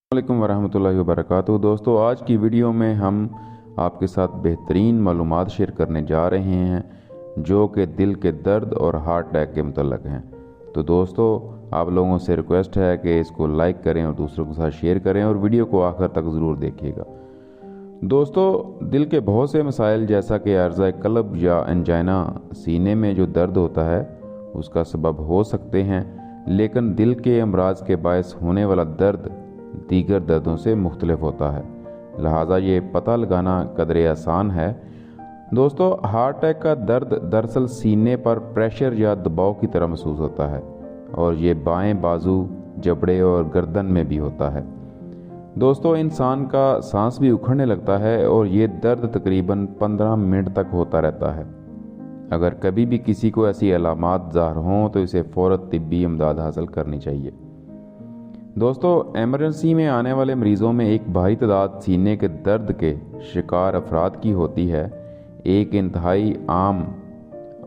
अस्सलामुअलैकुम वरहमतुल्लाहि वबरकातुहू। दोस्तों, आज की वीडियो में हम आपके साथ बेहतरीन मालूमात शेयर करने जा रहे हैं जो कि दिल के दर्द और हार्ट अटैक के मुतल्लक हैं। तो दोस्तों, आप लोगों से रिक्वेस्ट है कि इसको लाइक करें और दूसरों के साथ शेयर करें और वीडियो को आखिर तक ज़रूर देखिएगा। दोस्तों, दिल के बहुत से मसाइल जैसा कि अर्ज़ा क़ल्ब या एंजाइना, सीने में जो दर्द होता है उसका सबब हो सकते हैं, लेकिन दिल के अमराज के बायस होने वाला दर्द दीगर दर्दों से मुख्तलिफ होता है, लिहाजा ये पता लगाना कदरे आसान है। दोस्तों, हार्ट अटैक का दर्द दरअसल सीने पर प्रेशर या दबाव की तरह महसूस होता है और ये बाएं बाजू, जबड़े और गर्दन में भी होता है। दोस्तों, इंसान का सांस भी उखड़ने लगता है और ये दर्द तकरीबन 15 मिनट तक होता रहता है। अगर कभी भी किसी को ऐसी अलामात ज़ाहिर हों तो इसे फ़ौरन तिब्बी इमदाद हासिल करनी चाहिए। दोस्तों, एमरजेंसी में आने वाले मरीज़ों में एक भारी तादाद सीने के दर्द के शिकार अफराद की होती है। एक इंतहाई आम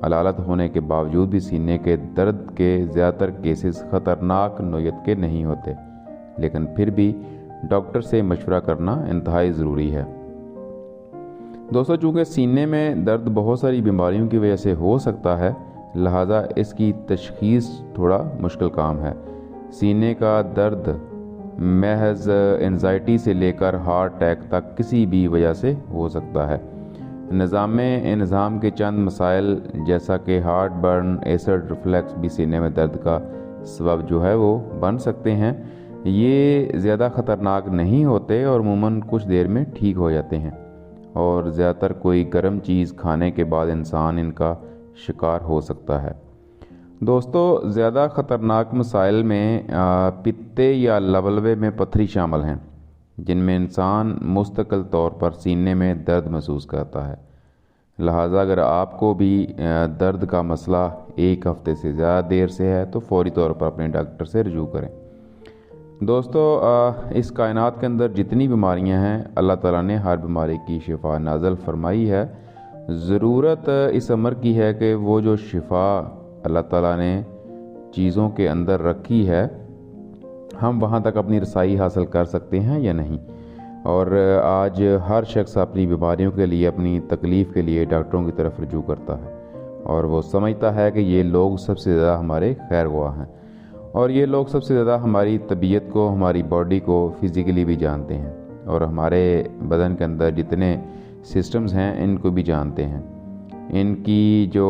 अलालत होने के बावजूद भी सीने के दर्द के ज़्यादातर केसेस ख़तरनाक नोयत के नहीं होते, लेकिन फिर भी डॉक्टर से मशवरा करना इंतहाई ज़रूरी है। दोस्तों, चूँकि सीने में दर्द बहुत सारी बीमारियों की वजह से हो सकता है, लिहाजा इसकी तशख़ीस थोड़ा मुश्किल काम है। सीने का दर्द महज एंजाइटी से लेकर हार्ट अटैक तक किसी भी वजह से हो सकता है। निज़ाम के चंद मसाइल जैसा कि हार्ट बर्न, एसिड रिफ्लक्स भी सीने में दर्द का सबब जो है वो बन सकते हैं। ये ज़्यादा ख़तरनाक नहीं होते और अमूमन कुछ देर में ठीक हो जाते हैं और ज़्यादातर कोई गर्म चीज़ खाने के बाद इंसान इनका शिकार हो सकता है। दोस्तों, ज़्यादा ख़तरनाक मसाइल में पित्ते या लबलबे में पत्थरी शामिल हैं, जिनमें इंसान मुस्तकिल तौर पर सीने में दर्द महसूस करता है। लिहाजा अगर आपको भी दर्द का मसला एक हफ़्ते से ज़्यादा देर से है तो फौरी तौर पर अपने डॉक्टर से रजू करें। दोस्तों, इस कायनात के अंदर जितनी बीमारियां हैं, अल्लाह ताला ने हर बीमारी की शिफा नाज़िल फरमाई है। ज़रूरत इस अमर की है कि वो जो शिफा अल्लाह ताला ने चीज़ों के अंदर रखी है, हम वहाँ तक अपनी रसाई हासिल कर सकते हैं या नहीं। और आज हर शख्स अपनी बीमारियों के लिए, अपनी तकलीफ़ के लिए डॉक्टरों की तरफ रजू करता है और वो समझता है कि ये लोग सबसे ज़्यादा हमारे खैरख्वाह हैं और ये लोग सबसे ज़्यादा हमारी तबीयत को, हमारी बॉडी को फ़िज़िकली भी जानते हैं और हमारे बदन के अंदर जितने सिस्टम्स हैं इनको भी जानते हैं। इनकी जो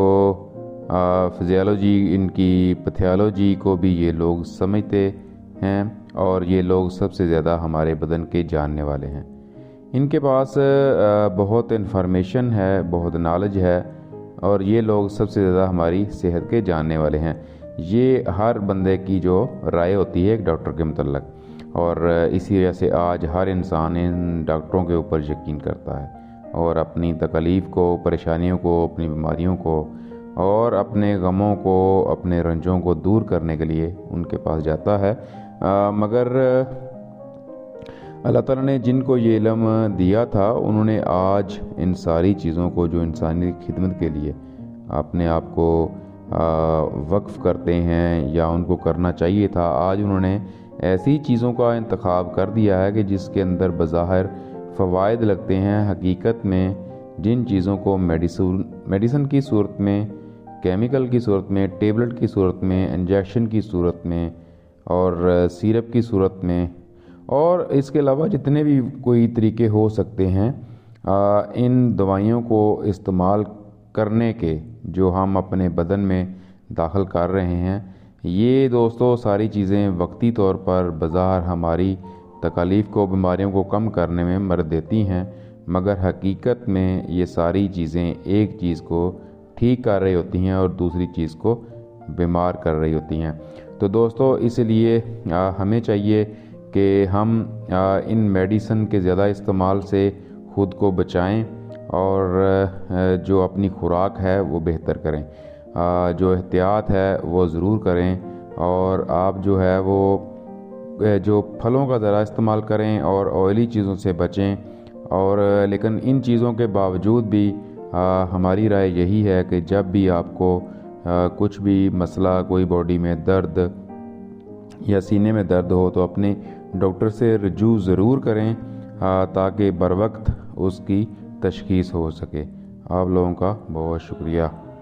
फिजियोलॉजी, इनकी पैथोलॉजी को भी ये लोग समझते हैं और ये लोग सबसे ज़्यादा हमारे बदन के जानने वाले हैं। इनके पास बहुत इन्फॉर्मेशन है, बहुत नॉलेज है और ये लोग सबसे ज़्यादा हमारी सेहत के जानने वाले हैं। ये हर बंदे की जो राय होती है एक डॉक्टर के मुतल्लक, और इसी वजह से आज हर इंसान इन डॉक्टरों के ऊपर यकीन करता है और अपनी तकलीफ़ को, परेशानियों को, अपनी बीमारियों को और अपने गमों को, अपने रंजों को दूर करने के लिए उनके पास जाता है। मगर अल्लाह ताला ने जिनको ये इल्म दिया था, उन्होंने आज इन सारी चीज़ों को जो इंसानी खिदमत के लिए अपने आप को वक्फ करते हैं या उनको करना चाहिए था, आज उन्होंने ऐसी चीज़ों का इंतखाब कर दिया है कि जिसके अंदर बज़ाहिर फ़वाइद लगते हैं, हकीकत में जिन चीज़ों को मेडिसिन की सूरत में, केमिकल की सूरत में, टेबलेट की सूरत में, इंजेक्शन की सूरत में और सिरप की सूरत में और इसके अलावा जितने भी कोई तरीके हो सकते हैं, इन दवाइयों को इस्तेमाल करने के जो हम अपने बदन में दाखिल कर रहे हैं, ये दोस्तों सारी चीज़ें वक्ती तौर पर बज़ाहिर हमारी तकलीफ़ को, बीमारियों को कम करने में मदद देती हैं, मगर हकीकत में ये सारी चीज़ें एक चीज़ को ठीक कर रही होती हैं और दूसरी चीज़ को बीमार कर रही होती हैं। तो दोस्तों, इसलिए हमें चाहिए कि हम इन मेडिसिन के ज़्यादा इस्तेमाल से ख़ुद को बचाएं और जो अपनी खुराक है वो बेहतर करें, जो एहतियात है वो ज़रूर करें और आप जो है वो जो फलों का ज़रा इस्तेमाल करें और ऑयली चीज़ों से बचें। और लेकिन इन चीज़ों के बावजूद भी हमारी राय यही है कि जब भी आपको कुछ भी मसला, कोई बॉडी में दर्द या सीने में दर्द हो तो अपने ڈاکٹر سے رجوع ضرور کریں تاکہ بر وقت اس کی تشخیص ہو سکے۔ آپ لوگوں کا بہت شکریہ۔